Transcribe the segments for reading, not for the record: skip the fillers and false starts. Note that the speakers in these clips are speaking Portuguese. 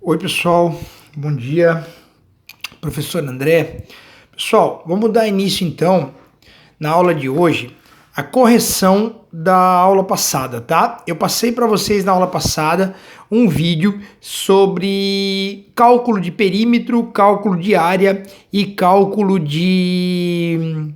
Oi pessoal, bom dia, professor André. Pessoal, vamos dar início então na aula de hoje a correção da aula passada, tá? Eu passei para vocês na aula passada um vídeo sobre cálculo de perímetro, cálculo de área e cálculo de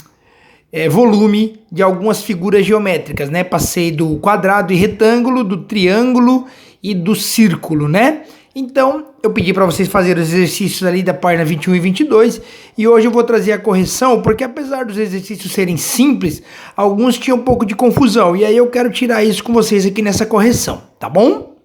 volume de algumas figuras geométricas, né? Passei do quadrado e retângulo, do triângulo e do círculo, né? Então, eu pedi para vocês fazerem os exercícios ali da página 21 e 22 e hoje eu vou trazer a correção, porque apesar dos exercícios serem simples, alguns tinham um pouco de confusão e aí eu quero tirar isso com vocês aqui nessa correção, tá bom?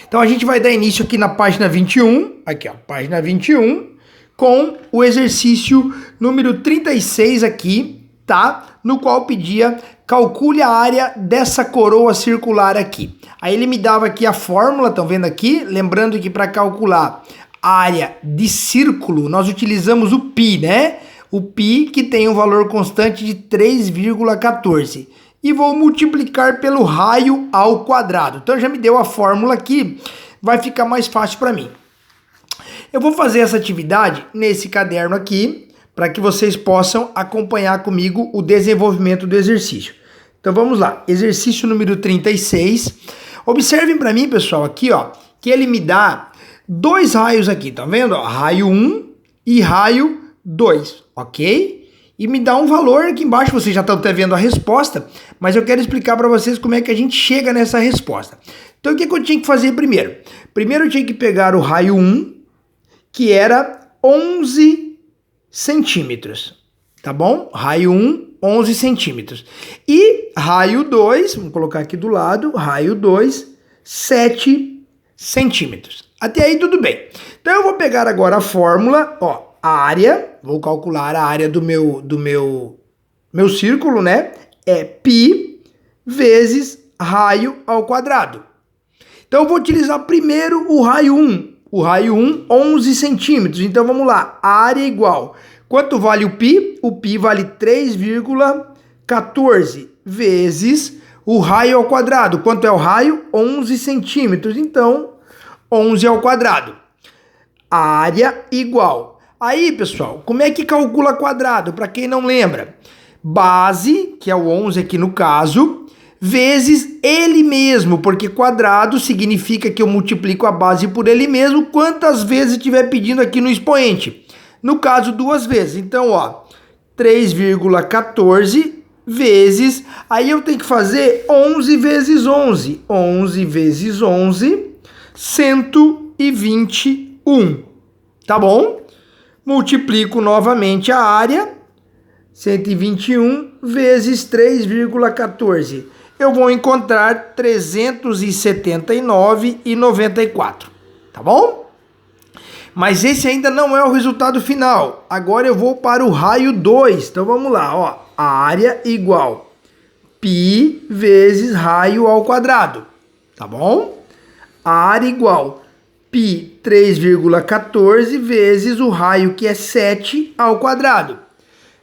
Então, a gente vai dar início aqui na página 21, aqui ó, página 21, com o exercício número 36 aqui, tá? No qual pedia, calcule a área dessa coroa circular aqui. Aí ele me dava aqui a fórmula, estão vendo aqui? Lembrando que para calcular a área de círculo, nós utilizamos o π, né? O π que tem um valor constante de 3,14. E vou multiplicar pelo raio ao quadrado. Então já me deu a fórmula aqui, vai ficar mais fácil para mim. Eu vou fazer essa atividade nesse caderno aqui, para que vocês possam acompanhar comigo o desenvolvimento do exercício. Então vamos lá, exercício número 36. Observem para mim, pessoal, aqui ó, que ele me dá dois raios aqui, tá vendo? Ó, raio 1 e raio 2, ok? E me dá um valor aqui embaixo, vocês já estão até vendo a resposta, mas eu quero explicar para vocês como é que a gente chega nessa resposta. Então o que eu tinha que fazer primeiro? Primeiro eu tinha que pegar o raio 1, que era 11 centímetros, tá bom? Raio 1, 11 centímetros. E raio 2, vamos colocar aqui do lado, raio 2, 7 centímetros. Até aí tudo bem. Então eu vou pegar agora a fórmula, ó, a área, vou calcular a área do meu círculo, né? É π vezes raio ao quadrado. Então eu vou utilizar primeiro o raio 1. O raio 1, 11 centímetros. Então vamos lá, a área é igual. Quanto vale o π? O π vale 3,14 vezes o raio ao quadrado. Quanto é o raio? 11 centímetros. Então, 11 ao quadrado. A área igual. Aí, pessoal, como é que calcula quadrado? Para quem não lembra, base, que é o 11 aqui no caso, vezes ele mesmo, porque quadrado significa que eu multiplico a base por ele mesmo quantas vezes estiver pedindo aqui no expoente. No caso, duas vezes. Então, ó, 3,14 vezes, aí eu tenho que fazer 11 vezes 11. 11 vezes 11, 121. Tá bom? Multiplico novamente a área, 121 vezes 3,14. Eu vou encontrar 379,94. Tá bom? Mas esse ainda não é o resultado final. Agora eu vou para o raio 2. Então vamos lá, ó. A área igual π vezes raio ao quadrado. Tá bom? A área igual π 3,14 vezes o raio que é 7 ao quadrado.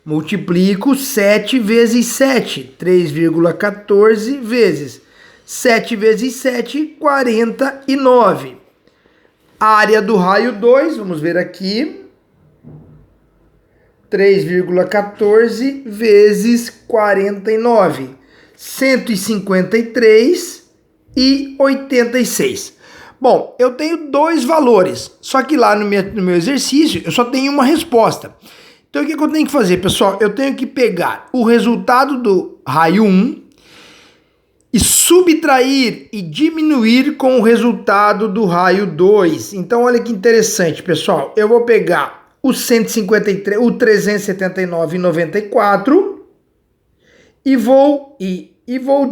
Multiplico 7 vezes 7. 3,14 vezes 7 vezes 7, 49. A área do raio 2, vamos ver aqui, 3,14 vezes 49, 153,86. Bom, eu tenho dois valores, só que lá no meu exercício eu só tenho uma resposta. Então o que eu tenho que fazer, pessoal? Eu tenho que pegar o resultado do raio 1, e subtrair e diminuir com o resultado do raio 2. Então, olha que interessante, pessoal. Eu vou pegar o 153, o 379,94 e vou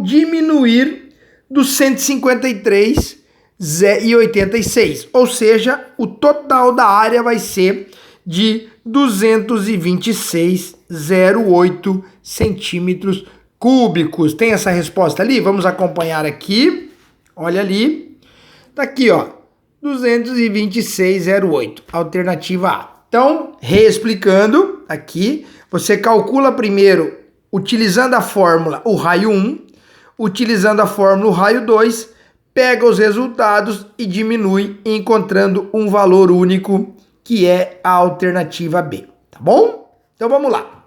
diminuir do 153,86. Ou seja, o total da área vai ser de 226,08 centímetros cúbicos. Tem essa resposta ali? Vamos acompanhar aqui. Olha ali. Tá aqui, ó. 226,08. Alternativa A. Então, reexplicando aqui, você calcula primeiro, utilizando a fórmula, o raio 1, utilizando a fórmula, o raio 2, pega os resultados e diminui, encontrando um valor único, que é a alternativa B, tá bom? Então vamos lá.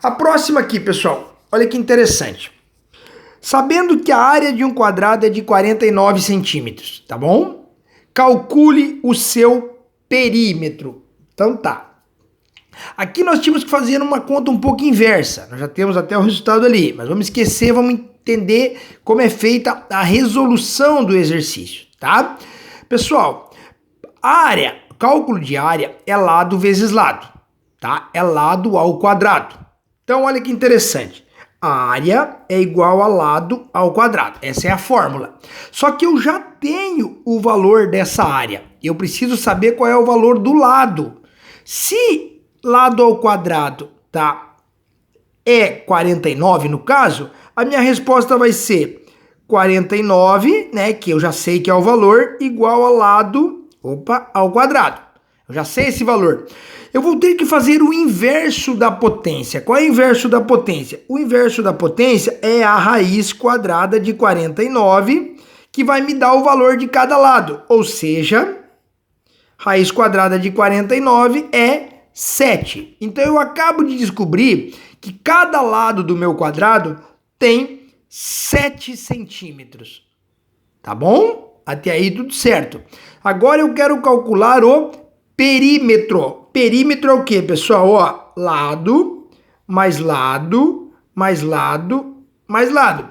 A próxima aqui, pessoal, olha que interessante. Sabendo que a área de um quadrado é de 49 centímetros, tá bom? Calcule o seu perímetro. Então tá. Aqui nós tínhamos que fazer uma conta um pouco inversa. Nós já temos até o resultado ali, mas vamos esquecer, vamos entender como é feita a resolução do exercício, tá? Pessoal, área, cálculo de área é lado vezes lado, tá? É lado ao quadrado. Então olha que interessante. A área é igual a lado ao quadrado. Essa é a fórmula. Só que eu já tenho o valor dessa área. Eu preciso saber qual é o valor do lado. Se lado ao quadrado, tá, é 49 no caso, a minha resposta vai ser 49, né, que eu já sei que é o valor, igual ao lado, ao quadrado. Eu já sei esse valor. Eu vou ter que fazer o inverso da potência. Qual é o inverso da potência? O inverso da potência é a raiz quadrada de 49, que vai me dar o valor de cada lado. Ou seja, raiz quadrada de 49 é 7. Então eu acabo de descobrir que cada lado do meu quadrado tem 7 centímetros. Tá bom? Até aí tudo certo. Agora eu quero calcular o perímetro. Perímetro é o que, pessoal? Ó, lado, mais lado, mais lado, mais lado.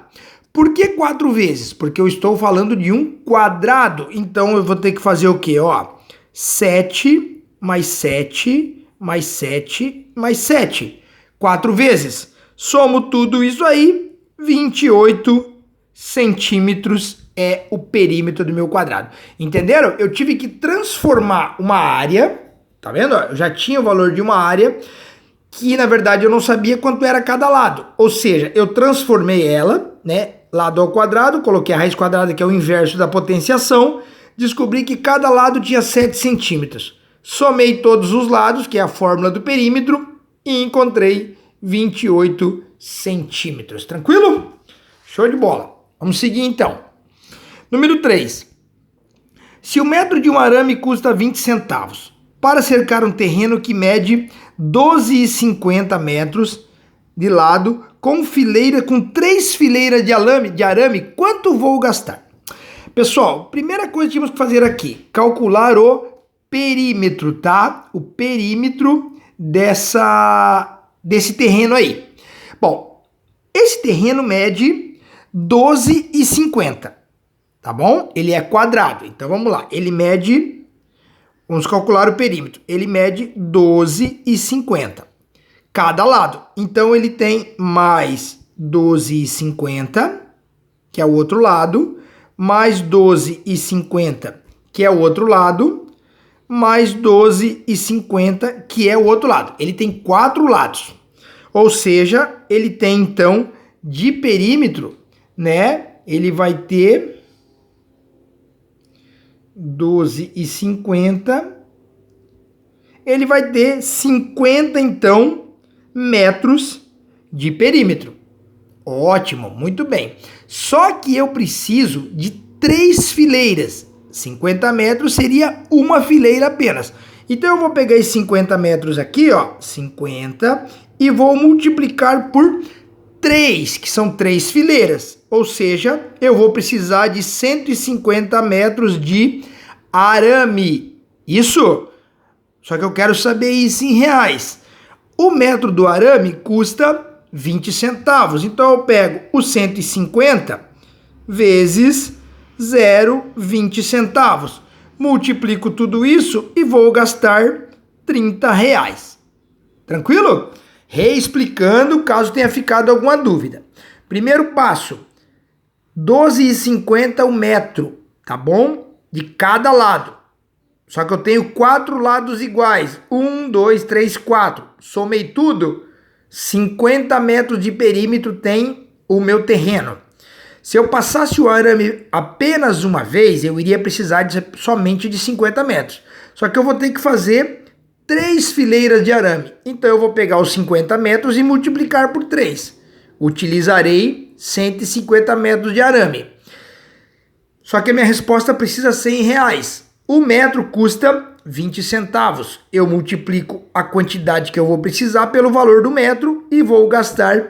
Por que 4 vezes? Porque eu estou falando de um quadrado. Então eu vou ter que fazer o quê? Ó, 7 mais 7 mais 7 mais 7. 4 vezes. Somo tudo isso aí, 28 centímetros é o perímetro do meu quadrado. Entenderam? Eu tive que transformar uma área, tá vendo? Eu já tinha o valor de uma área que, na verdade, eu não sabia quanto era cada lado. Ou seja, eu transformei ela, né, lado ao quadrado, coloquei a raiz quadrada, que é o inverso da potenciação, descobri que cada lado tinha 7 centímetros. Somei todos os lados, que é a fórmula do perímetro, e encontrei 28 centímetros. Tranquilo? Show de bola. Vamos seguir então. Número 3. Se o metro de um arame custa 20 centavos, para cercar um terreno que mede 12,50 metros de lado, com 3 fileiras de arame, quanto vou gastar? Pessoal, primeira coisa que temos que fazer aqui, calcular o perímetro, tá? O perímetro desse terreno aí. Bom, esse terreno mede 12,50, tá bom? Ele é quadrado, então vamos lá. Ele mede, vamos calcular o perímetro. Ele mede 12,50 cada lado. Então ele tem mais 12,50, que é o outro lado, mais 12,50, que é o outro lado, mais 12,50, que é o outro lado. Ele tem 4 lados. Ou seja, ele tem, então, de perímetro, né? Ele vai ter 12,50. Ele vai ter 50, então, metros de perímetro. Ótimo, muito bem. Só que eu preciso de 3 fileiras. 50 metros seria uma fileira apenas. Então eu vou pegar esses 50 metros aqui, ó, 50, e vou multiplicar por 3, que são 3 fileiras. Ou seja, eu vou precisar de 150 metros de arame. Isso? Só que eu quero saber isso em reais. O metro do arame custa 20 centavos. Então eu pego os 150 vezes 0,20 centavos. Multiplico tudo isso e vou gastar 30 reais. Tranquilo? Reexplicando, caso tenha ficado alguma dúvida. Primeiro passo, 12,50 o metro, tá bom? De cada lado. Só que eu tenho 4 lados iguais. 1, 2, 3, 4. Somei tudo, 50 metros de perímetro tem o meu terreno. Se eu passasse o arame apenas uma vez, eu iria precisar somente de 50 metros. Só que eu vou ter que fazer 3 fileiras de arame. Então eu vou pegar os 50 metros e multiplicar por 3. Utilizarei 150 metros de arame. Só que a minha resposta precisa ser em reais. O metro custa 20 centavos. Eu multiplico a quantidade que eu vou precisar pelo valor do metro e vou gastar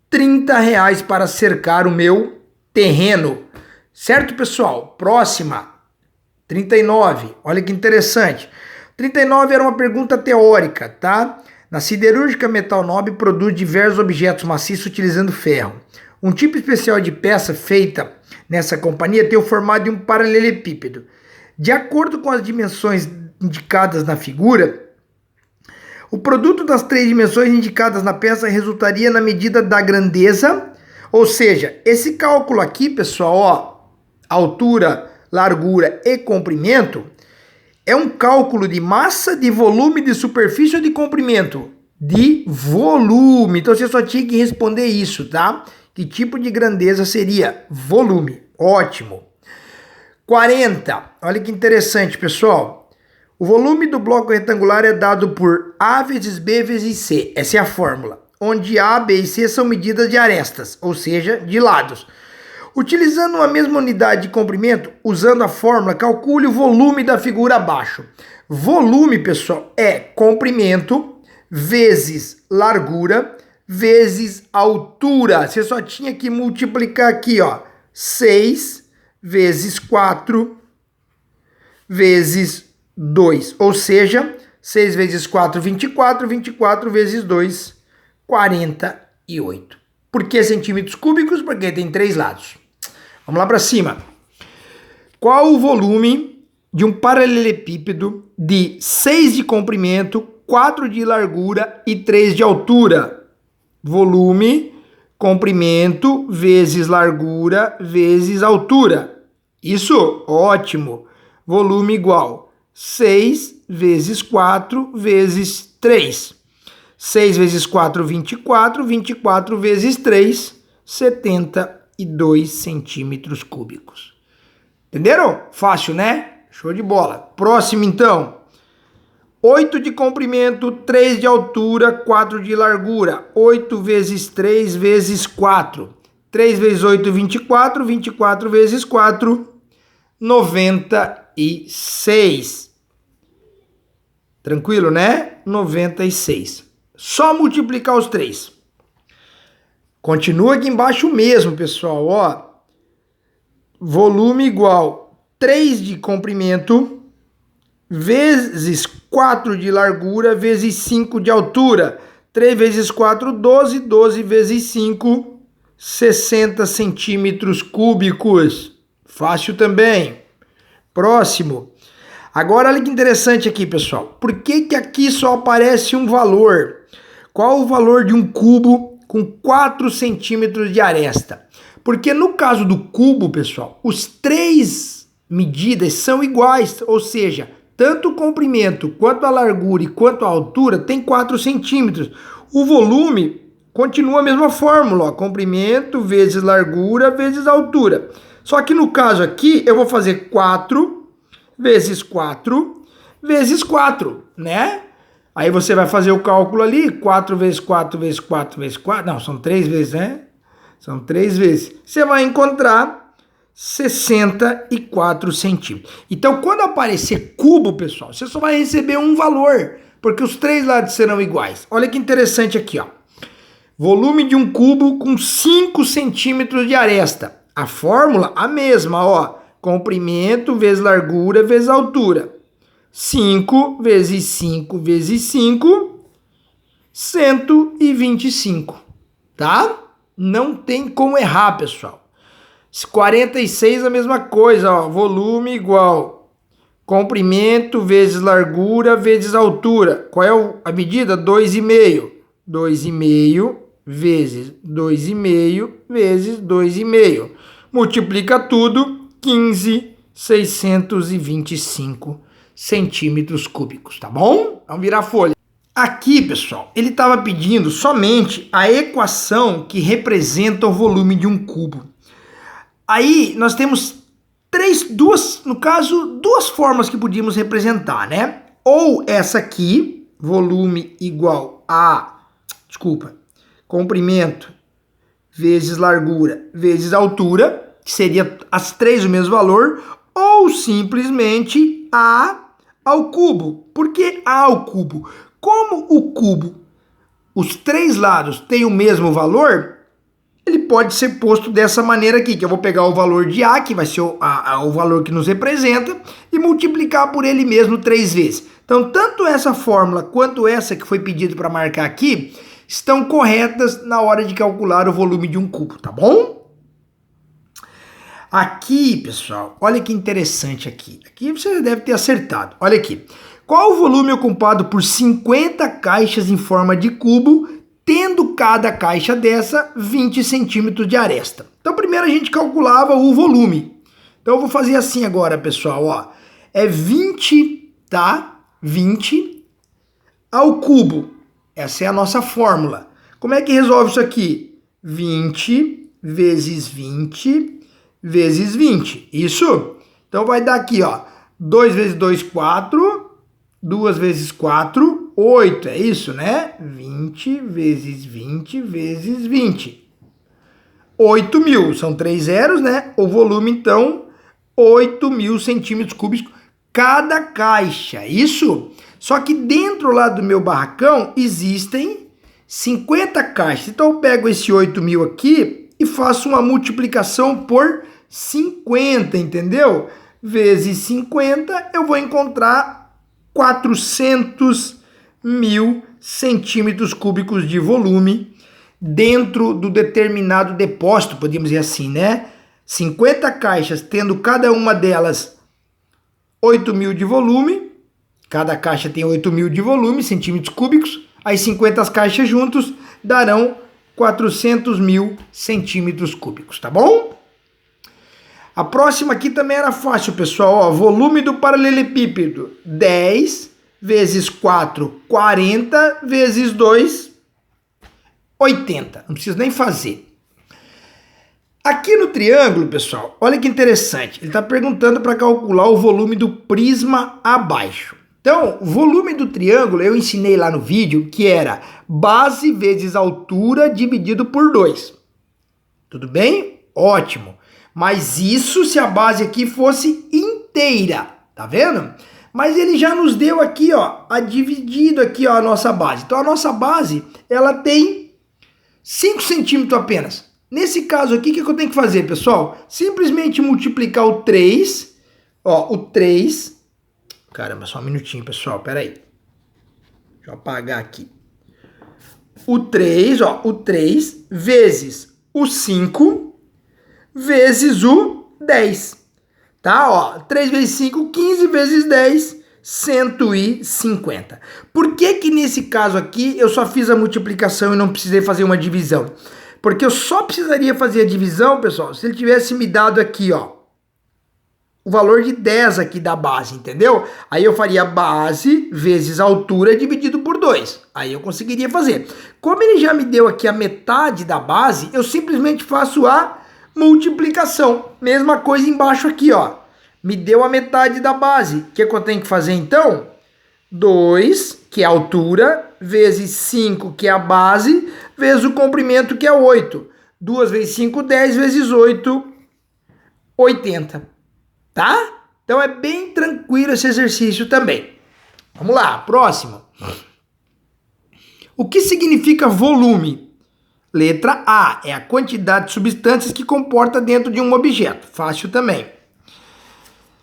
30 reais para cercar o meu terreno. Certo, pessoal? Próxima. 39. Olha que interessante. 39 era uma pergunta teórica, tá? Na siderúrgica metal nobre produz diversos objetos maciços utilizando ferro. Um tipo especial de peça feita nessa companhia tem o formato de um paralelepípedo. De acordo com as dimensões indicadas na figura, o produto das 3 dimensões indicadas na peça resultaria na medida da grandeza, ou seja, esse cálculo aqui, pessoal, ó, altura, largura e comprimento, é um cálculo de massa, de volume, de superfície ou de comprimento? De volume. Então você só tinha que responder isso, tá? Que tipo de grandeza seria? Volume. Ótimo. 40. Olha que interessante, pessoal. O volume do bloco retangular é dado por A vezes B vezes C. Essa é a fórmula. Onde A, B e C são medidas de arestas, ou seja, de lados. Utilizando a mesma unidade de comprimento, usando a fórmula, calcule o volume da figura abaixo. Volume, pessoal, é comprimento vezes largura vezes altura. Você só tinha que multiplicar aqui, ó, 6 vezes 4 vezes 2. Ou seja, 6 vezes 4, 24, 24 vezes 2, 48. Por que centímetros cúbicos? Porque tem 3 lados. Vamos lá para cima. Qual o volume de um paralelepípedo de 6 de comprimento, 4 de largura e 3 de altura? Volume, comprimento, vezes largura, vezes altura. Isso? Ótimo. Volume igual 6 vezes 4 vezes 3. 6 vezes 4, 24. 24 vezes 3, 72 centímetros cúbicos. Entenderam? Fácil, né? Show de bola. Próximo, então. 8 de comprimento, 3 de altura, 4 de largura. 8 vezes 3 vezes 4. 3 vezes 8, 24. 24 vezes 4, 96. Tranquilo, né? 96. Só multiplicar os 3. Continua aqui embaixo mesmo, pessoal, ó. Volume igual 3 de comprimento vezes 4 de largura vezes 5 de altura. 3 vezes 4, 12. 12 vezes 5, 60 centímetros cúbicos. Fácil também. Próximo. Agora, olha que interessante aqui, pessoal. Por que que aqui só aparece um valor? Qual o valor de um cubo com 4 centímetros de aresta? Porque no caso do cubo, pessoal, os 3 medidas são iguais, ou seja, tanto o comprimento, quanto a largura e quanto a altura tem 4 centímetros. O volume continua a mesma fórmula, ó, comprimento vezes largura vezes altura. Só que no caso aqui, eu vou fazer 4 vezes 4 vezes 4, né? Aí você vai fazer o cálculo ali, 4 vezes 4 vezes 4 vezes 4, não, são 3 vezes, né? São 3 vezes. Você vai encontrar 64 centímetros. Então, quando aparecer cubo, pessoal, você só vai receber um valor, porque os 3 lados serão iguais. Olha que interessante aqui, ó. Volume de um cubo com 5 centímetros de aresta. A fórmula, a mesma, ó. Comprimento vezes largura vezes altura. 5 vezes 5 vezes 5, 125, tá? Não tem como errar, pessoal. 46 a mesma coisa, ó. Volume igual comprimento vezes largura vezes altura. Qual é a medida? 2,5. 2,5 vezes 2,5 vezes 2,5. Multiplica tudo, 15.625 centímetros cúbicos, tá bom? Vamos virar a folha. Aqui, pessoal, ele estava pedindo somente a equação que representa o volume de um cubo. Aí nós temos duas formas que podíamos representar, né? Ou essa aqui, volume igual a, comprimento vezes largura vezes altura, que seria as três o mesmo valor, ou simplesmente A ao cubo. Por que A ao cubo? Como o cubo, os três lados têm o mesmo valor, ele pode ser posto dessa maneira aqui, que eu vou pegar o valor de A, que vai ser o valor que nos representa, e multiplicar por ele mesmo 3 vezes. Então, tanto essa fórmula quanto essa que foi pedido para marcar aqui, estão corretas na hora de calcular o volume de um cubo, tá bom? Aqui, pessoal, olha que interessante aqui. Aqui você deve ter acertado. Olha aqui. Qual o volume ocupado por 50 caixas em forma de cubo, tendo cada caixa dessa 20 centímetros de aresta? Então, primeiro a gente calculava o volume. Então, eu vou fazer assim agora, pessoal, ó. É 20, tá? 20 ao cubo. Essa é a nossa fórmula. Como é que resolve isso aqui? 20 vezes 20 vezes 20. Isso? Então, vai dar aqui, ó. 2 vezes 2, 4. 2 vezes 4, 8, é isso, né? 20 vezes 20 vezes 20. 8.000, são 3 zeros, né? O volume, então, 8.000 centímetros cúbicos cada caixa, isso? Só que dentro lá do meu barracão existem 50 caixas. Então, eu pego esse 8.000 aqui e faço uma multiplicação por 50, entendeu? Vezes 50, eu vou encontrar 400.000 centímetros cúbicos de volume dentro do determinado depósito, podemos dizer assim, né? 50 caixas, tendo cada uma delas 8.000 de volume, cada caixa tem 8.000 de volume, centímetros cúbicos, as 50 caixas juntos darão 400.000 centímetros cúbicos, tá bom? A próxima aqui também era fácil, pessoal. Ó, volume do paralelepípedo, 10 vezes 4, 40 vezes 2, 80. Não preciso nem fazer. Aqui no triângulo, pessoal, olha que interessante. Ele está perguntando para calcular o volume do prisma abaixo. Então, o volume do triângulo eu ensinei lá no vídeo que era base vezes altura dividido por 2. Tudo bem? Ótimo. Mas isso se a base aqui fosse inteira, tá vendo? Mas ele já nos deu aqui, ó, dividido aqui, ó, a nossa base. Então a nossa base, ela tem 5 centímetros apenas. Nesse caso aqui, o que eu tenho que fazer, pessoal? Simplesmente multiplicar o 3, ó, o 3. Caramba, só um minutinho, pessoal, peraí. Deixa eu apagar aqui. O 3, ó, o 3 vezes o 5 vezes o 10, tá? Ó, 3 vezes 5, 15 vezes 10, 150. Por que que nesse caso aqui eu só fiz a multiplicação e não precisei fazer uma divisão? Porque eu só precisaria fazer a divisão, pessoal, se ele tivesse me dado aqui, ó, o valor de 10 aqui da base, entendeu? Aí eu faria base vezes altura dividido por 2. Aí eu conseguiria fazer. Como ele já me deu aqui a metade da base, eu simplesmente faço a multiplicação. Mesma coisa embaixo aqui, ó. Me deu a metade da base. O que eu tenho que fazer então? 2, que é a altura, vezes 5, que é a base, vezes o comprimento, que é 8. 2 vezes 5, 10, vezes 8, 80. Tá? Então é bem tranquilo esse exercício também. Vamos lá, próximo. O que significa volume? Letra A, é a quantidade de substâncias que comporta dentro de um objeto. Fácil também.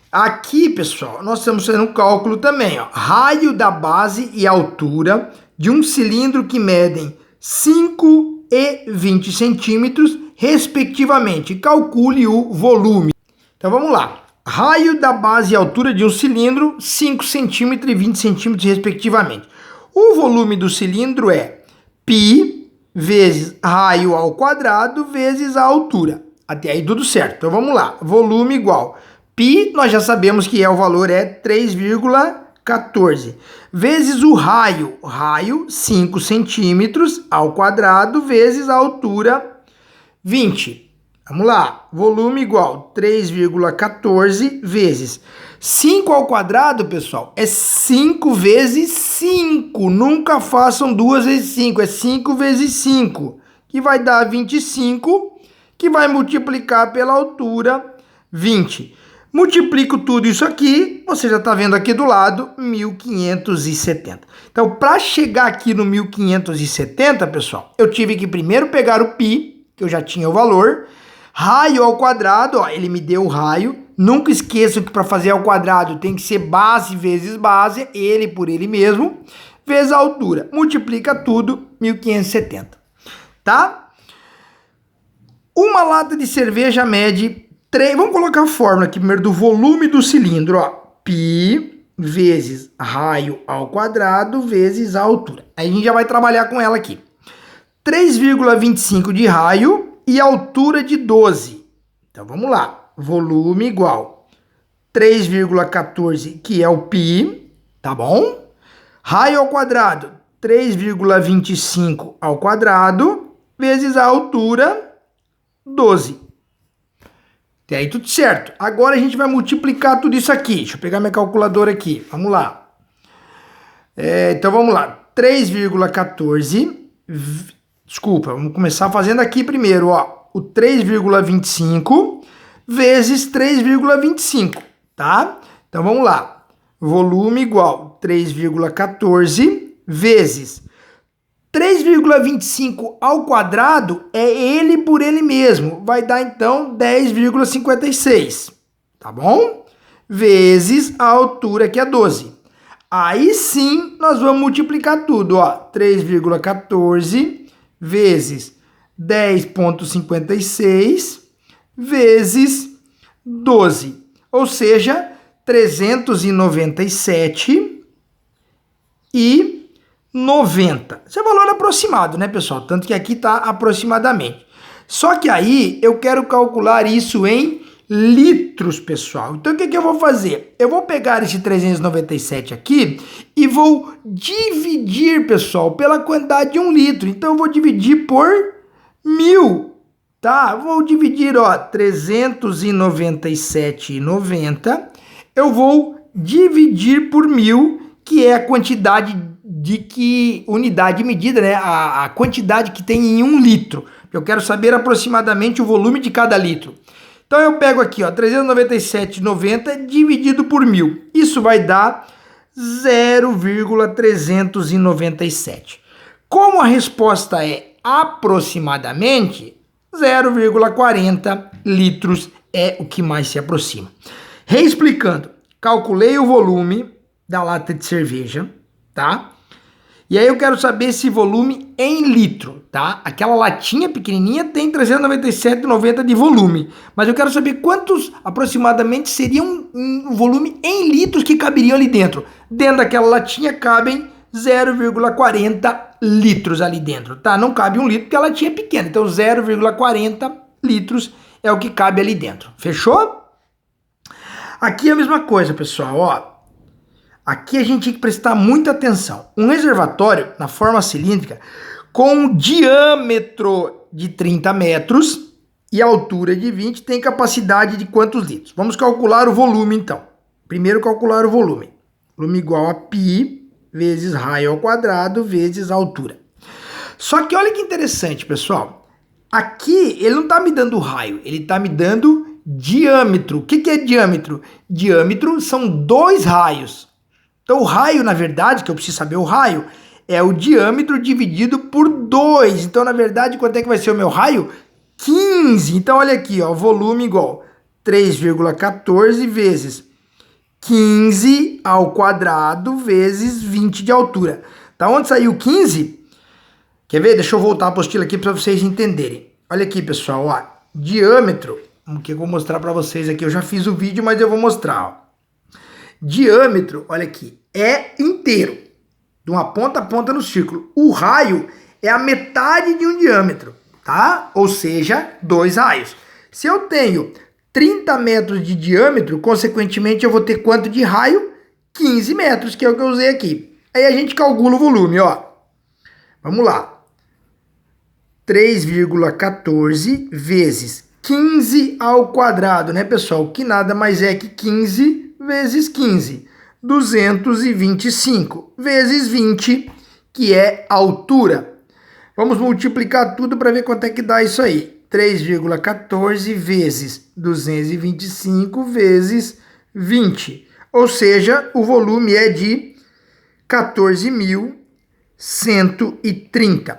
Aqui, pessoal, nós estamos fazendo um cálculo também, ó. Raio da base e altura de um cilindro que medem 5 e 20 centímetros, respectivamente. Calcule o volume. Então, vamos lá. Raio da base e altura de um cilindro, 5 centímetros e 20 centímetros, respectivamente. O volume do cilindro é π vezes raio ao quadrado vezes a altura. Até aí tudo certo. Então vamos lá. Volume igual. Π, nós já sabemos que o valor é 3,14. Vezes o raio. Raio, 5 centímetros ao quadrado vezes a altura, 20. Vamos lá. Volume igual 3,14 vezes 5 ao quadrado, pessoal, é 5 vezes 5. Nunca façam 2 vezes 5, é 5 vezes 5, que vai dar 25, que vai multiplicar pela altura 20. Multiplico tudo isso aqui, você já está vendo aqui do lado, 1570. Então, para chegar aqui no 1570, pessoal, eu tive que primeiro pegar o π, que eu já tinha o valor, raio ao quadrado, ó, ele me deu o raio. Nunca esqueçam que para fazer ao quadrado tem que ser base vezes base, ele por ele mesmo, vezes a altura. Multiplica tudo, 1570, tá? Uma lata de cerveja mede 3, vamos colocar a fórmula aqui primeiro do volume do cilindro, ó, π vezes raio ao quadrado vezes a altura. Aí a gente já vai trabalhar com ela aqui. 3,25 de raio e altura de 12. Então vamos lá, volume igual 3,14, que é o π, tá bom? Raio ao quadrado, 3,25 ao quadrado vezes a altura, 12. Até aí tudo certo. Agora a gente vai multiplicar tudo isso aqui. Deixa eu pegar minha calculadora aqui. Vamos lá. Então vamos lá. 3,14. Desculpa, vamos começar fazendo aqui primeiro, ó. O 3,25 vezes 3,25, tá? Então vamos lá. Volume igual 3,14 vezes 3,25 ao quadrado é ele por ele mesmo. Vai dar, então, 10,56. Tá bom? Vezes a altura, que é 12. Aí sim, nós vamos multiplicar tudo. Ó, 3,14 vezes 10,56 vezes 12. Ou seja, 397 e 90. Esse é o valor aproximado, né, pessoal? Tanto que aqui está aproximadamente. Só que aí eu quero calcular isso em litros, pessoal. Então o que eu vou fazer? Eu vou pegar esse 397 aqui e vou dividir, pessoal, pela quantidade de 1 litro. Então eu vou dividir por 1000, tá? Vou dividir, ó, 397,90. Eu vou dividir por 1000, que é a quantidade unidade de medida, né? A quantidade que tem em 1 litro. Eu quero saber aproximadamente o volume de cada litro. Então eu pego aqui, ó, 397,90 dividido por 1000. Isso vai dar 0,397. Como a resposta é aproximadamente, 0,40 litros é o que mais se aproxima. Reexplicando, calculei o volume da lata de cerveja, tá? E aí eu quero saber esse volume em litro, tá? Aquela latinha pequenininha tem 397,90 de volume, mas eu quero saber quantos aproximadamente seriam um volume em litros que caberiam ali dentro. Dentro daquela latinha cabem 0,40 litros ali dentro, tá? Não cabe 1 litro porque a latinha é pequena, então 0,40 litros é o que cabe ali dentro. Fechou? Aqui é a mesma coisa, pessoal, ó. Aqui a gente tem que prestar muita atenção. Um reservatório na forma cilíndrica com um diâmetro de 30 metros e altura de 20 tem capacidade de quantos litros? Vamos calcular o volume, então. Primeiro calcular o volume. Volume igual a π vezes raio ao quadrado vezes a altura. Só que olha que interessante, pessoal. Aqui ele não está me dando raio, ele está me dando diâmetro. O que é diâmetro? Diâmetro são 2 raios. Então, o raio, na verdade, que eu preciso saber o raio, é o diâmetro dividido por 2. Então, na verdade, quanto é que vai ser o meu raio? 15. Então, olha aqui, ó, volume igual 3,14 vezes 15 ao quadrado vezes 20 de altura. Tá onde saiu 15? Quer ver? Deixa eu voltar a apostila aqui para vocês entenderem. Olha aqui, pessoal, ó, diâmetro, que eu vou mostrar para vocês aqui. Eu já fiz o vídeo, mas eu vou mostrar, ó. Diâmetro, olha aqui, é inteiro, de uma ponta a ponta no círculo. O raio é a metade de um diâmetro, tá? Ou seja, 2 raios. Se eu tenho 30 metros de diâmetro, consequentemente eu vou ter quanto de raio? 15 metros, que é o que eu usei aqui. Aí a gente calcula o volume, ó. Vamos lá. 3,14 vezes 15 ao quadrado, né, pessoal? Que nada mais é que 15 vezes 15, 225, vezes 20, que é a altura. Vamos multiplicar tudo para ver quanto é que dá isso aí. 3,14 vezes 225 vezes 20. Ou seja, o volume é de 14.130.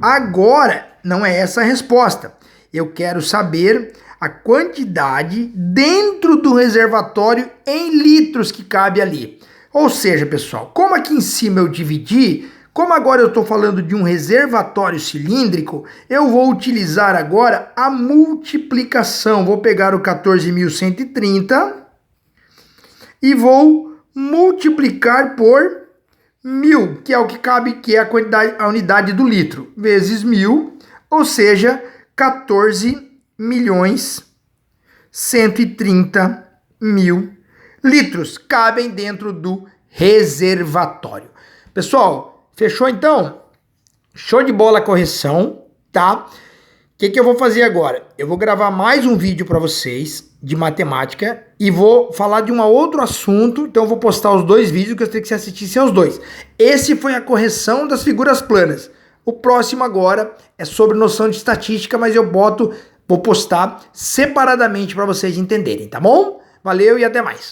Agora, não é essa a resposta. Eu quero saber a quantidade dentro do reservatório em litros que cabe ali. Ou seja, pessoal, como aqui em cima eu dividi, como agora eu estou falando de um reservatório cilíndrico, eu vou utilizar agora a multiplicação. Vou pegar o 14.130 e vou multiplicar por 1.000, que é o que cabe, que é a quantidade, a unidade do litro, vezes 1.000, ou seja, 14.130.000 litros cabem dentro do reservatório. Pessoal, fechou então? Show de bola a correção, tá? O que eu vou fazer agora? Eu vou gravar mais um vídeo para vocês de matemática e vou falar de um outro assunto, então eu vou postar os dois vídeos que eu tenho que assistir aos dois. Esse foi a correção das figuras planas. O próximo agora é sobre noção de estatística, mas vou postar separadamente para vocês entenderem, tá bom? Valeu e até mais.